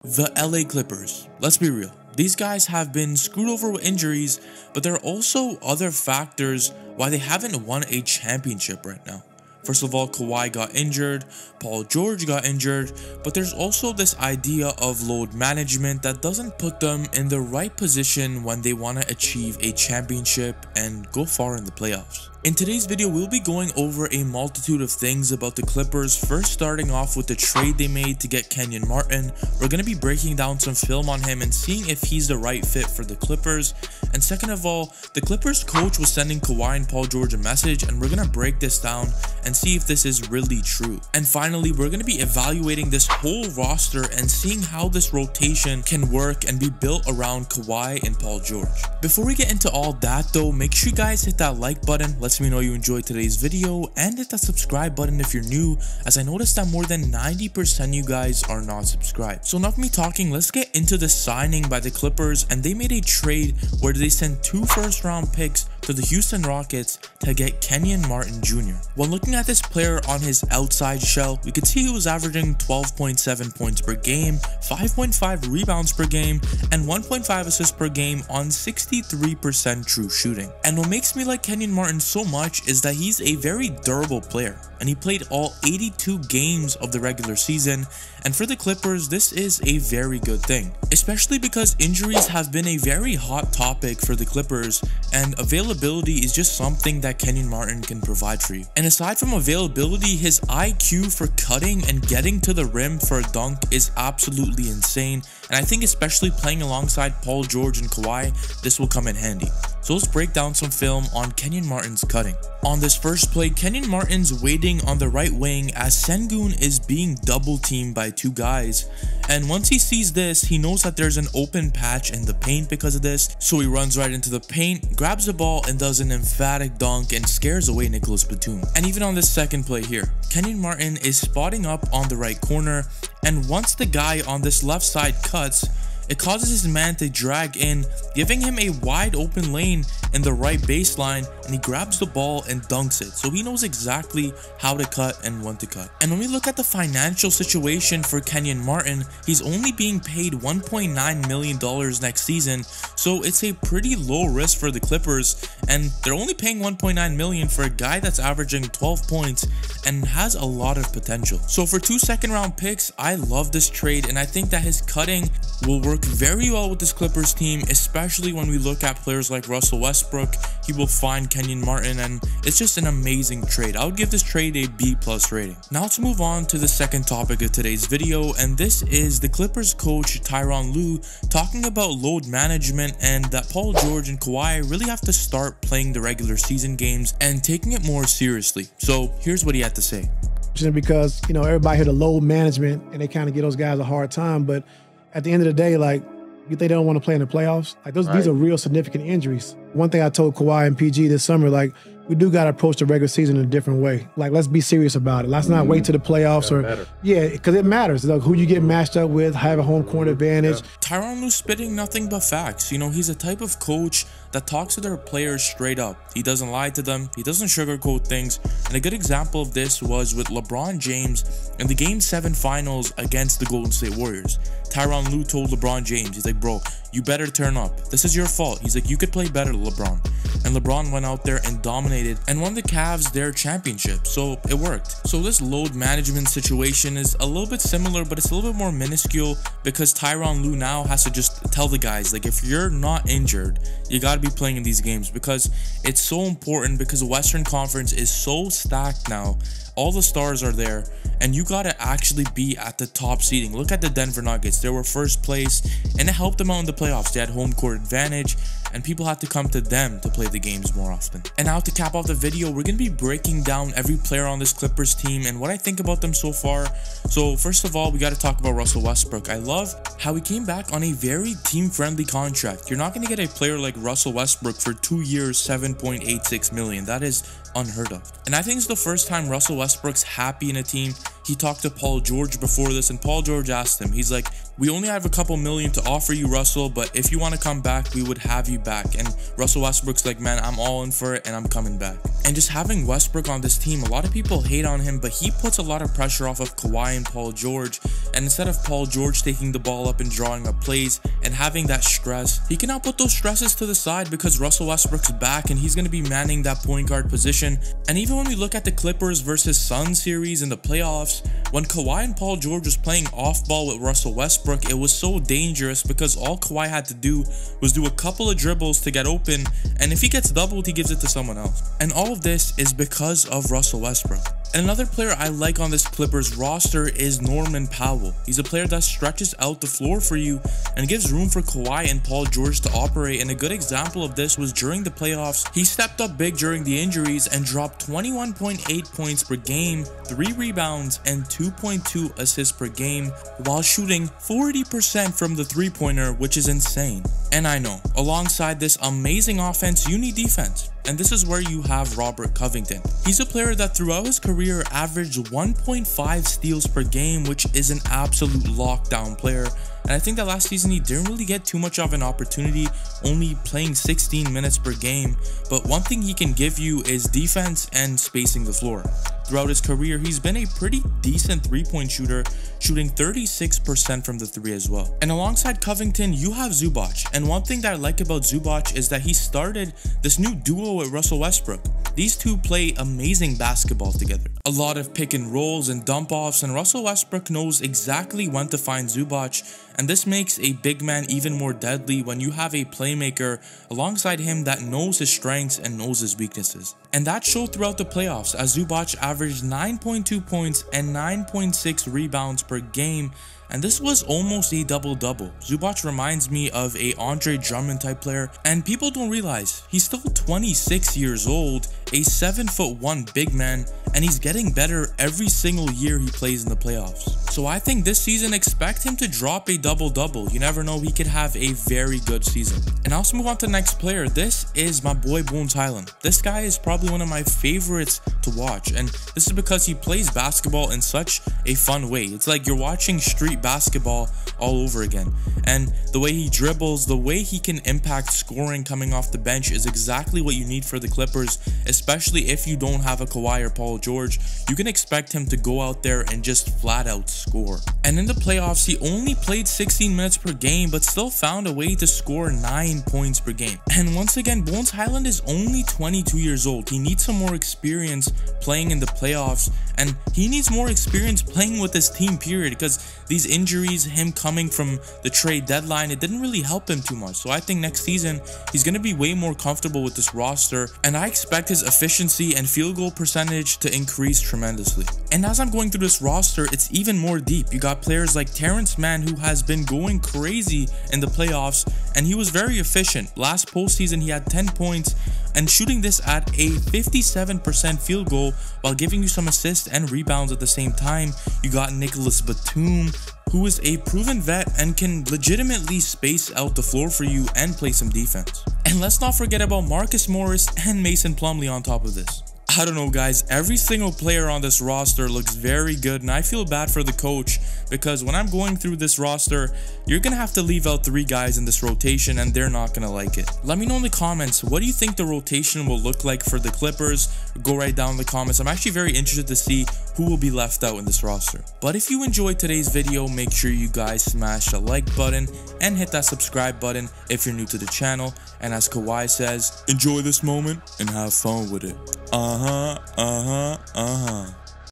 The LA Clippers. Let's be real. These guys have been screwed over with injuries, but there are also other factors why they haven't won a championship right now. First of all, Kawhi got injured, Paul George got injured, but there's also this idea of load management that doesn't put them in the right position when they want to achieve a championship and go far in the playoffs. In today's video, we'll be going over a multitude of things about the Clippers, first starting off with the trade they made to get Kenyon Martin. We're going to be breaking down some film on him and seeing if he's the right fit for the Clippers. And second of all, the Clippers coach was sending Kawhi and Paul George a message, and we're going to break this down and see if this is really true. And finally, we're going to be evaluating this whole roster and seeing how this rotation can work and be built around Kawhi and Paul George. Before we get into all that though, make sure you guys hit that like button. Lets me know you enjoyed today's video, and hit that subscribe button if you're new, as I noticed that more than 90% of you guys are not subscribed. So enough of me talking, let's get into the signing by the Clippers. And they made a trade where they sent 2 first-round picks to the Houston Rockets to get Kenyon Martin Jr. When looking at this player on his outside shell, we could see he was averaging 12.7 points per game, 5.5 rebounds per game, and 1.5 assists per game on 63% true shooting. And what makes me like Kenyon Martin so much is that he's a very durable player, and he played all 82 games of the regular season. And for the Clippers, this is a very good thing, especially because injuries have been a very hot topic for the Clippers, and availability is just something that Kenyon Martin can provide for you. And aside from availability, his IQ for cutting and getting to the rim for a dunk is absolutely insane, and I think especially playing alongside Paul George and Kawhi, this will come in handy. So let's break down some film on Kenyon Martin's cutting. On this first play, Kenyon Martin's waiting on the right wing as Sengun is being double teamed by 2 guys. And once he sees this, he knows that there's an open patch in the paint because of this. So he runs right into the paint, grabs the ball, and does an emphatic dunk and scares away Nicholas Batum. And even on this second play here, Kenyon Martin is spotting up on the right corner, and once the guy on this left side cuts, it causes his man to drag in, giving him a wide open lane in the right baseline, and he grabs the ball and dunks it. So he knows exactly how to cut and when to cut. And when we look at the financial situation for Kenyon Martin, he's only being paid $1.9 million next season, so it's a pretty low risk for the Clippers, and they're only paying $1.9 million for a guy that's averaging 12 points and has a lot of potential. So for 2 second-round picks, I love this trade, and I think that his cutting will work very well with this Clippers team, especially when we look at players like Russell Westbrook. He will find Kenyon Martin, and it's just an amazing trade. I would give this trade a B+ rating. Now let's move on to the second topic of today's video, and this is the Clippers coach Tyronn Lue talking about load management and that Paul George and Kawhi really have to start playing the regular season games and taking it more seriously. So here's what he had to say. Because, you know, everybody hear the load management and they kind of give those guys a hard time, but at the end of the day, like, you think they don't want to play in the playoffs? Like, these are real significant injuries. One thing I told Kawhi and PG this summer, like, we do got to approach the regular season in a different way. Like, let's be serious about it. Let's not wait to the playoffs because it matters. Like, who you get matched up with, have a home court advantage. Tyronn Lue spitting nothing but facts. You know, he's a type of coach that talks to their players straight up. He doesn't lie to them. He doesn't sugarcoat things. And a good example of this was with LeBron James in the Game 7 finals against the Golden State Warriors. Tyronn Lue told LeBron James, he's like, bro, you better turn up. This is your fault. He's like, you could play better, LeBron. And LeBron went out there and dominated and won the Cavs their championship. So it worked. So this load management situation is a little bit similar, but it's a little bit more minuscule because Tyronn Lue now has to just tell the guys, like, if you're not injured, you got to be playing in these games, because it's so important, because the Western Conference is so stacked now. All the stars are there, and you gotta actually be at the top seeding. Look at the Denver Nuggets. They were first place, and it helped them out in the playoffs. They had home court advantage, and people had to come to them to play the games more often. And now to cap off the video, we're gonna be breaking down every player on this Clippers team and what I think about them so far. So first of all, we gotta talk about Russell Westbrook. I love how he came back on a very team-friendly contract. You're not gonna get a player like Russell Westbrook for 2 years, $7.86 million. That is unheard of. And I think it's the first time Russell Westbrook's happy in a team. he talked to Paul George before this, and Paul George asked him, he's like, we only have a couple million to offer you, Russell, but if you want to come back, we would have you back. And Russell Westbrook's like, man, I'm all in for it and I'm coming back. And just having Westbrook on this team, a lot of people hate on him, but he puts a lot of pressure off of Kawhi and Paul George. And instead of Paul George taking the ball up and drawing up plays and having that stress, he can now put those stresses to the side because Russell Westbrook's back and he's going to be manning that point guard position. And even when we look at the Clippers versus Suns series in the playoffs, when Kawhi and Paul George was playing off ball with Russell Westbrook, it was so dangerous because all Kawhi had to do was do a couple of dribbles to get open, and if he gets doubled, he gives it to someone else. And all of this is because of Russell Westbrook. And another player I like on this Clippers roster is Norman Powell. He's a player that stretches out the floor for you and gives room for Kawhi and Paul George to operate, and a good example of this was during the playoffs. He stepped up big during the injuries and dropped 21.8 points per game, 3 rebounds, and 2.2 assists per game while shooting 40% from the three-pointer, which is insane. And I know, alongside this amazing offense, you need defense. And this is where you have Robert Covington. He's a player that throughout his career averaged 1.5 steals per game, which is an absolute lockdown player. And I think that last season he didn't really get too much of an opportunity, only playing 16 minutes per game. But one thing he can give you is defense and spacing the floor. Throughout his career, he's been a pretty decent three-point shooter, shooting 36% from the three as well. And alongside Covington, you have Zubac. And one thing that I like about Zubac is that he started this new duo with Russell Westbrook. These two play amazing basketball together. A lot of pick and rolls and dump offs, and Russell Westbrook knows exactly when to find Zubac, and this makes a big man even more deadly when you have a playmaker alongside him that knows his strengths and knows his weaknesses. And that showed throughout the playoffs as Zubac averaged 9.2 points and 9.6 rebounds per game, and this was almost a double-double. Zubac reminds me of a Andre Drummond type player, and people don't realize he's still 26 years old, a 7'1" big man, and he's getting better every single year he plays in the playoffs. So I think this season, expect him to drop a double-double. You never know, he could have a very good season. And I'll also move on to the next player. This is my boy Bones Hyland. This guy is probably one of my favorites to watch, and this is because he plays basketball in such a fun way. It's like you're watching street basketball all over again. And the way he dribbles, the way he can impact scoring coming off the bench is exactly what you need for the Clippers, especially if you don't have a Kawhi or Paul George. You can expect him to go out there and just flat out score. And in the playoffs, he only played 16 minutes per game, but still found a way to score 9 points per game. And once again, Bones Hyland is only 22 years old. He needs some more experience playing in the playoffs, and he needs more experience playing with his team, period, because these injuries, him coming from the trade deadline, it didn't really help him too much. So I think next season, he's going to be way more comfortable with this roster, and I expect his efficiency and field goal percentage to increase tremendously. And as I'm going through this roster, it's even more deep. You got players like Terrence Mann, who has been going crazy in the playoffs, and he was very efficient. Last postseason, he had 10 points, and shooting this at a 57% field goal while giving you some assists and rebounds at the same time. You got Nicholas Batum, who is a proven vet and can legitimately space out the floor for you and play some defense. And let's not forget about Marcus Morris and Mason Plumlee on top of this. I don't know, guys, every single player on this roster looks very good, and I feel bad for the coach because when I'm going through this roster, you're gonna have to leave out 3 guys in this rotation and they're not gonna like it. Let me know in the comments, what do you think the rotation will look like for the Clippers? Go right down in the comments. I'm actually very interested to see who will be left out in this roster. But if you enjoyed today's video, make sure you guys smash the like button and hit that subscribe button if you're new to the channel. And as Kawhi says, enjoy this moment and have fun with it.